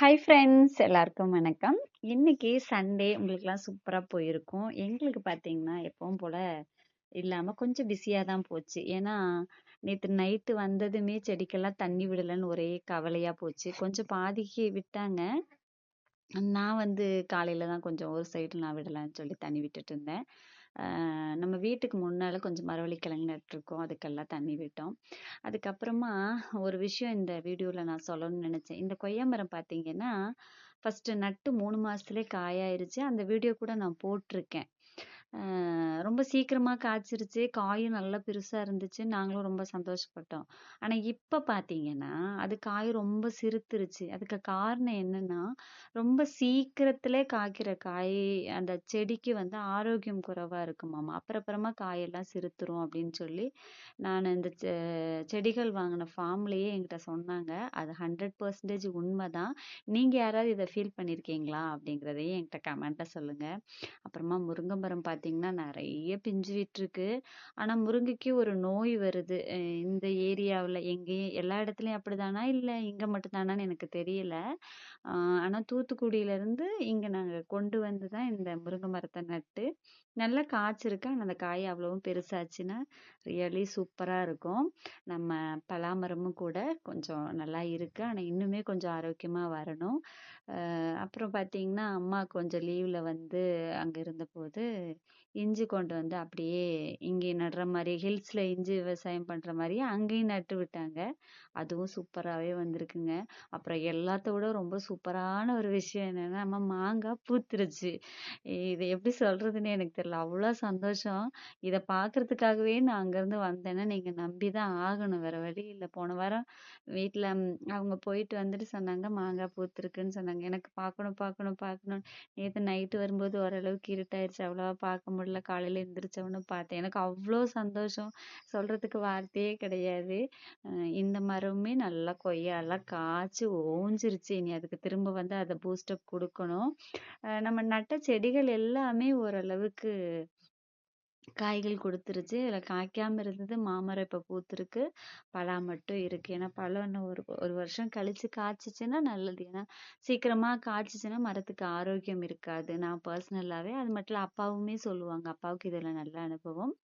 Hi friends, எல்லாருக்கும் வணக்கம். இன்னைக்கு சண்டே உங்களுக்குலாம் சூப்பரா போயிருக்கும். எங்களுக்கு பார்த்தீங்கன்னா எப்பவும் போல இல்லாம கொஞ்சம் பிஸியா தான் போச்சு. ஏன்னா நேத்து நைட்டு வந்ததுமே செடிக்கெல்லாம் தண்ணி விடலன்னு ஒரே கவலையா போச்சு. கொஞ்சம் பாதிக்கு விட்டாங்க. நான் காலையில தான் கொஞ்சம் ஒரு சைடு நான் விடலான்னு சொல்லி தண்ணி விட்டுட்டு இருந்தேன். நம்ம வீட்டுக்கு முன்னால கொஞ்சம் மரவள்ளிக்கிழங்கு நட்டுருக்கோம். அதுக்கெல்லாம் தண்ணி விட்டோம். அதுக்கப்புறமா ஒரு விஷயம் இந்த வீடியோல நான் சொல்லணும்னு நினைச்சேன். இந்த கொய்யா மரம் பார்த்தீங்கன்னா, ஃபர்ஸ்ட் நட்டு 3 மாசத்துலயே காயாயிருச்சு. அந்த வீடியோ கூட நான் போட்டிருக்கேன். ரொம்ப சீக்கிரமா காய்ச்சிருச்சு. காயும் நல்லா பெருசா இருந்துச்சு. நாங்களும் ரொம்ப சந்தோஷப்பட்டோம். ஆனா இப்ப பார்த்தீங்கன்னா, அது காய் ரொம்ப சிறுத்துருச்சு. அதுக்கு காரணம் என்னன்னா, ரொம்ப சீக்கிரத்திலே காய்க்கிற காய் அந்த செடிக்கு ஆரோக்கியம் குறைவா இருக்குமாமா. அப்புறமா காயெல்லாம் சிறுத்துரும் அப்படின்னு சொல்லி, நான் இந்த செடிகள் வாங்கின ஃபார்ம்லயே என்கிட்ட சொன்னாங்க. அது 100% உண்மைதான். நீங்க யாராவது இத ஃபீல் பண்ணியிருக்கீங்களா? அப்படிங்கிறதையும் என்கிட்ட கமெண்ட்ல சொல்லுங்க. அப்புறமா முருங்கை மரம் பார்த்தீங்கன்னா, நெறைய பிஞ்சு விட்டுருக்கு. ஆனா முருங்கைக்கு ஒரு நோய் வருது. இந்த ஏரியாவுல எங்கேயும் எல்லா இடத்துலயும் அப்படிதானா? இல்ல இங்க மட்டும் தானான்னு எனக்கு தெரியல. அ ஆனா தூத்துக்குடியில இருந்து இங்க நாங்க கொண்டு வந்து தான் இந்த முருங்கை மரத்த நட்டு, நல்லா காய்ச்சிருக்கு. ஆனா அந்த காய் அவ்வளவும் பெருசாச்சுன்னா, ரியலி சூப்பரா இருக்கும். நம்ம பலாமரமும் கூட கொஞ்சம் நல்லா இருக்கு. ஆனா இன்னுமே கொஞ்சம் ஆரோக்கியமா வரணும். அப்புறம் பார்த்தீங்கன்னா, அம்மா கொஞ்சம் லீவ்ல அங்க இருந்தபோது, இஞ்சி கொண்டு வந்து அப்படியே இங்கே நடுற மாரி ஹில்ஸ்ல இஞ்சி விவசாயம் பண்ற மாரியே அங்கேயும் நட்டு விட்டாங்க. அதுவும் சூப்பராவே வந்திருக்குங்க. அப்புறம் எல்லாத்த விட ரொம்ப சூப்பரான ஒரு விஷயம் என்னன்னா, நம்ம மாங்காய் பூத்துருச்சு. இத எப்படி சொல்றதுன்னே எனக்கு தெரியல. அவ்வளோ சந்தோஷம். இத பார்க்கறதுக்காகவே நான் அங்கருந்து வந்தேன்னா, நீங்க நம்பி தான் ஆகணும். வேற வழி இல்ல. போன வாரம் வீட்ல அவங்க போயிட்டு வந்துட்டு சொன்னாங்க, மாங்காய் பூத்திருக்குன்னு சொன்னாங்க. எனக்கு பார்க்கணும், பார்க்கணும், பார்க்கணும். நேத்து நைட்டு வரும்போது ஓரளவுக்கு இருட்டாயிருச்சு. அவ்வளவா பார்க்க முடியல. காலையில எந்திரிச்ச பார்த்தேன். எனக்கு அவ்ளோ சந்தோஷம். சொல்றதுக்கு வார்த்தையே கிடையாது. அ இந்த மரமுமே நல்லா கொய்யாலாம் காய்ச்சு ஓஞ்சிருச்சு. இனி அதுக்கு திரும்ப அத பூஸ்டப் குடுக்கணும். நம்ம நட்ட செடிகள் எல்லாமே ஓரளவுக்கு காய்கள் குடுத்துருச்சு. இதுல காய்க்காம இருந்தது மாமரம் இப்ப பூத்திருக்கு. பலா மட்டும் இருக்கு. ஏன்னா பழம் இன்னும் ஒரு வருஷம் கழிச்சு காய்ச்சுச்சுன்னா நல்லது. ஏன்னா சீக்கிரமா காய்ச்சுச்சுன்னா மரத்துக்கு ஆரோக்கியம் இருக்காது. நான் பர்சனலாவே அது மட்டும் இல்ல அப்பாவுமே சொல்லுவாங்க. அப்பாவுக்கு இதுல நல்ல அனுபவம்.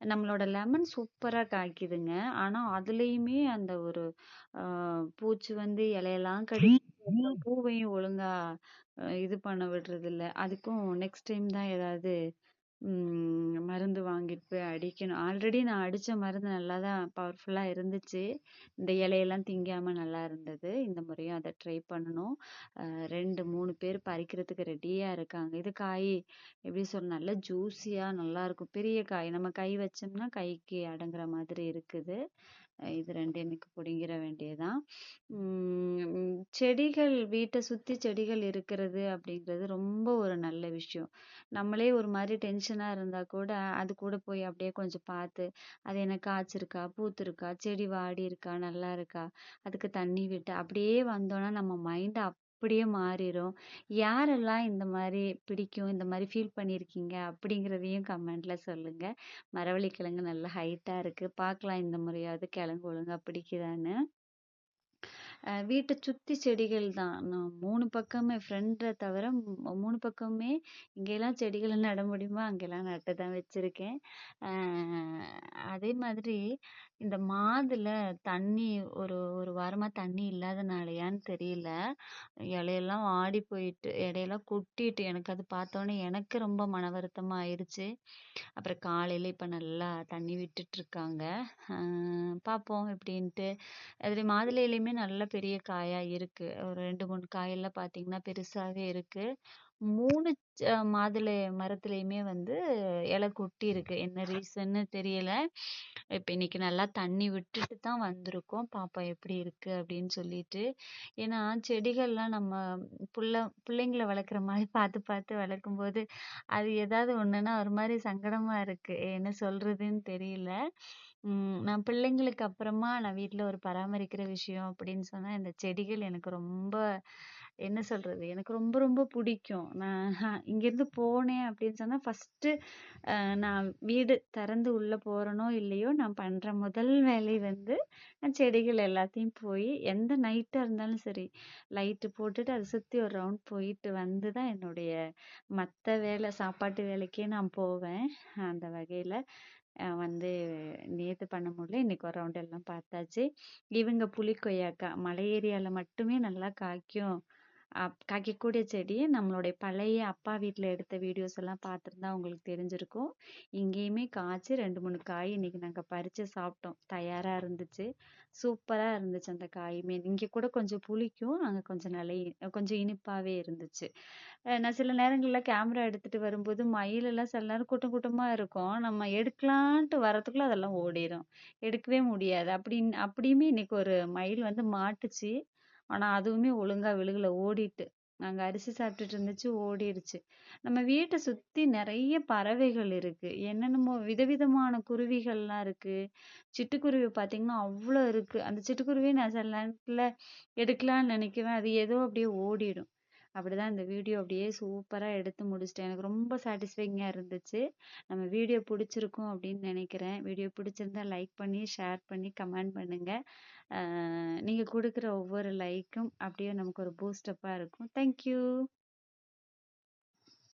நம்மளோட லெமன் சூப்பரா காய்க்குதுங்க. ஆனா அதுலயுமே அந்த ஒரு பூச்சி இலையெல்லாம் கடிச்சு அப்புறம் பூவையும் ஒழுங்கா இது பண்ண விடுறதில்ல. அதுக்கும் நெக்ஸ்ட் டைம் தான் ஏதாவது மருந்து வாங்கிட்டு போய் அடிக்கணும். ஆல்ரெடி நான் அடிச்ச மருந்து நல்லா தான் பவர்ஃபுல்லா இருந்துச்சு. இந்த இலையெல்லாம் திங்காம நல்லா இருந்தது. இந்த முறையும் அத ட்ரை பண்ணணும். 2, 3 பேர் பறிக்கிறதுக்கு ரெடியா இருக்காங்க. இது காய் எப்படி சொல்ல நல்ல ஜூஸியா நல்லா இருக்கும். பெரிய காய். நம்ம கை வச்சோம்னா கைக்கு அடங்குற மாதிரி இருக்குது. இது 2 இன்னைக்கு புடுங்கிற வேண்டியதுதான். செடிகள் வீட்டை சுத்தி செடிகள் இருக்கிறது அப்படிங்கிறது ரொம்ப ஒரு நல்ல விஷயம். நம்மளே ஒரு மாதிரி டென்ஷனா இருந்தா கூட அது கூட போய் அப்படியே கொஞ்சம் பார்த்து அது என்ன காய்ச்சிருக்கா, பூத்திருக்கா, செடி வாடி இருக்கா, நல்லா இருக்கா, அதுக்கு தண்ணி விட்டு அப்படியே வந்தோம்னா நம்ம மைண்ட் அப்படியே மாறிடும். யாரெல்லாம் இந்த மாதிரி பிடிக்கும், இந்த மாதிரி ஃபீல் பண்ணியிருக்கீங்க அப்படிங்கிறதையும் கமெண்ட்ல சொல்லுங்க. மரவள்ளி கிழங்கு நல்ல ஹைட்டா இருக்கு. பார்க்கலாம் இந்த முறையாவது கிழங்கு ஒழுங்கா பிடிக்குதான்னு. வீட்டை சுத்தி செடிகள் தான். நான் 3 பக்கமே ஃப்ரண்ட்ட தவிர 3 பக்கமுமே எங்கெல்லாம் செடிகள நட முடியுமோ அங்கெல்லாம் நட்டு தான் வச்சிருக்கேன். அ அதே மாதிரி இந்த மாதுள தண்ணி ஒரு ஒரு வாரமா தண்ணி இல்லாதனாலயான்னு தெரியல. இலையெல்லாம் வாடி போயிட்டு, இலையெல்லாம் கொட்டிட்டு எனக்கு அது பார்த்தோனே எனக்கு ரொம்ப மன வருத்தமா ஆயிருச்சு. அப்புறம் காலையில இப்ப நல்லா தண்ணி விட்டுட்டு இருக்காங்க. அ பார்ப்போம் எப்படின்ட்டு. அதுல மாதுளையிலயுமே நல்ல பெரிய காயா இருக்கு. ஒரு 2, 3 காயெல்லாம் பார்த்தீங்கன்னா பெருசாவே இருக்கு. 3 மாதுளை மரத்துலயுமே இலை கொட்டி இருக்கு. என்ன ரீசன்னு தெரியல. இப்ப இன்னைக்கு நல்லா தண்ணி விட்டுட்டு தான் வந்திருக்கோம். பாப்போம் எப்படி இருக்கு அப்படின்னு சொல்லிட்டு. ஏன்னா செடிகள்லாம் நம்ம பிள்ளைங்கள வளர்க்குற மாதிரி பார்த்து பார்த்து வளர்க்கும்போது அது ஏதாவது ஒண்ணுன்னா ஒரு மாதிரி சங்கடமா இருக்கு. என்ன சொல்றதுன்னு தெரியல. நான் பிள்ளைங்களுக்கு அப்புறமா நான் வீட்ல ஒரு பராமரிக்கிற விஷயம் அப்படின்னு சொன்னா இந்த செடிகள் எனக்கு ரொம்ப என்ன சொல்றது? எனக்கு ரொம்ப ரொம்ப பிடிக்கும். நான் இங்கேருந்து போனேன் அப்படின்னு சொன்னா, ஃபர்ஸ்ட்டு நான் வீடு திறந்து உள்ள போறேனோ இல்லையோ, நான் பண்ற முதல் வேலை வந்து, நான் செடிகள் எல்லாத்தையும் போய் எந்த நைட்டா இருந்தாலும் சரி, லைட்டு போட்டுட்டு அத சுத்தி ஒரு ரவுண்ட் போயிட்டு வந்து தான் என்னுடைய மத்த வேலை, சாப்பாட்டு வேலைக்கே நான் போவேன். அந்த வகையில வந்து நேத்து பண்ண முடியல. இன்னைக்கு ஒரு ரவுண்ட் எல்லாம் பார்த்தாச்சு. இவங்க புளி கொய்யாக்கா மலை ஏரியால மட்டுமே நல்லா காய்க்கும். காய்க்கக்கூடிய செடி நம்மளுடைய பழைய அப்பா வீட்ல எடுத்த வீடியோஸ் எல்லாம் பார்த்திருந்தா உங்களுக்கு தெரிஞ்சிருக்கும். இங்கேயுமே காய்ச்சு 2, 3 காய் இன்னைக்கு நாங்க பறிச்சு சாப்பிட்டோம். தயாரா இருந்துச்சு. சூப்பரா இருந்துச்சு அந்த காயுமே. இங்க கூட கொஞ்சம் புளிக்கும். அங்க கொஞ்சம் கொஞ்சம் இனிப்பாவே இருந்துச்சு. நான் சில நேரங்கள்ல கேமரா எடுத்துட்டு வரும்போது மயில் எல்லாம் சில நேரம் கூட்டம் கூட்டமா இருக்கும். நம்ம எடுக்கலான்ட்டு வரதுக்குள்ள அதெல்லாம் ஓடிரும். எடுக்கவே முடியாது. அப்படியுமே இன்னைக்கு ஒரு மயில் வந்து மாட்டுச்சு. ஆனா அதுவுமே ஒழுங்கா விழுகல ஓடிட்டு. நாங்க அரிசி சாப்பிட்டுட்டு இருந்துச்சு ஓடிடுச்சு. நம்ம வீட்டை சுத்தி நிறைய பறவைகள் இருக்கு. என்னென்னமோ விதவிதமான குருவிகள்லாம் இருக்கு. சிட்டுக்குருவி பாத்தீங்கன்னா அவ்வளோ இருக்கு. அந்த சிட்டுக்குருவியை நான் சில நேரத்துல எடுக்கலாம்னு நினைக்குவேன். அது ஏதோ அப்படியே ஓடிடும். அப்படிதான் இந்த வீடியோ அப்படியே சூப்பரா எடுத்து முடிச்சிட்டேன். எனக்கு ரொம்ப சாட்டிஸ்ஃபைங்கா இருந்துச்சு. நம்ம வீடியோ பிடிச்சிருக்கும் அப்படின்னு நினைக்கிறேன். வீடியோ பிடிச்சிருந்தா லைக் பண்ணி, ஷேர் பண்ணி, கமெண்ட் பண்ணுங்க. நீங்க குடுக்குற ஒவ்வொரு லைக்கும் அப்படியே நமக்கு ஒரு பூஸ்டப்பா இருக்கும். Thank you.